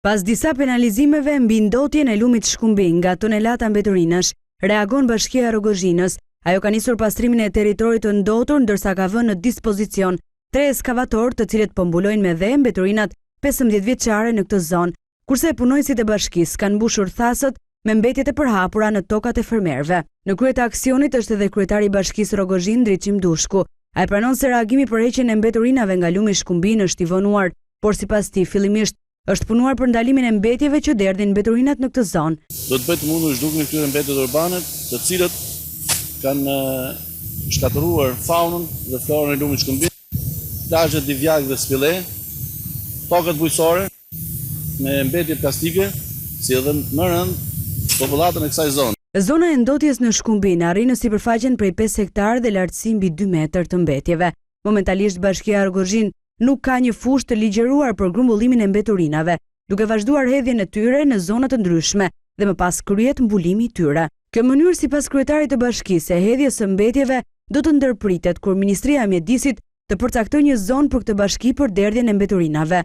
Pas disa penalizimeve mbi ndotjen e lumit Shkumbin nga tonelata mbeturinash, reagon Bashkia Rogozhinës. Ajo ka nisur pastrimin e territorit të ndotur, ndërsa ka vënë në dispozicion 3 ekskavator, të cilët po mbulojnë me dhe mbeturinat 15 vjeçare në këtë zonë, kurse punojësit e bashkisë kanë mbushur thasët me mbetjet e përhapura në tokat e fermerëve. Në krye të aksionit është edhe kryetari i Bashkisë Rogozhin, Driçim Dushku. Ai pranon se reagimi për heqjen e mbeturinave nga lumi Shkumbin është i vonuar, por sipas tij fillimisht është punuar për ndalimin e mbetjeve që derdhin mbeturinat në këtë zonë. Do të bëhet mundur zhdukjen e këtyre mbetjeve urbane, të cilët kanë shkatëruar faunën dhe florën e lumit Shkumbin, plazhet Divjak dhe Spille, tokat bujqësore me mbetje plastike, si edhe më rënd popullatën e kësaj zone. Zona e ndotjes në Shkumbin arrin në sipërfaqen prej 5 hektar dhe lartësi mbi 2 metër të mbetjeve. Momentalisht Bashkia Rogozhin nuk ka një fushë të ligjëruar për grumbullimin e mbeturinave, duke vazhduar hedhjen e tyre në zona të ndryshme dhe më pas kryet mbulimi i tyre. Kjo mënyrë sipas kryetarit të bashkisë e hedhjes së mbetjeve do të ndërpritet kur Ministria e Mjedisit të përcaktojë një zonë për këtë bashki për derdhjen e mbeturinave.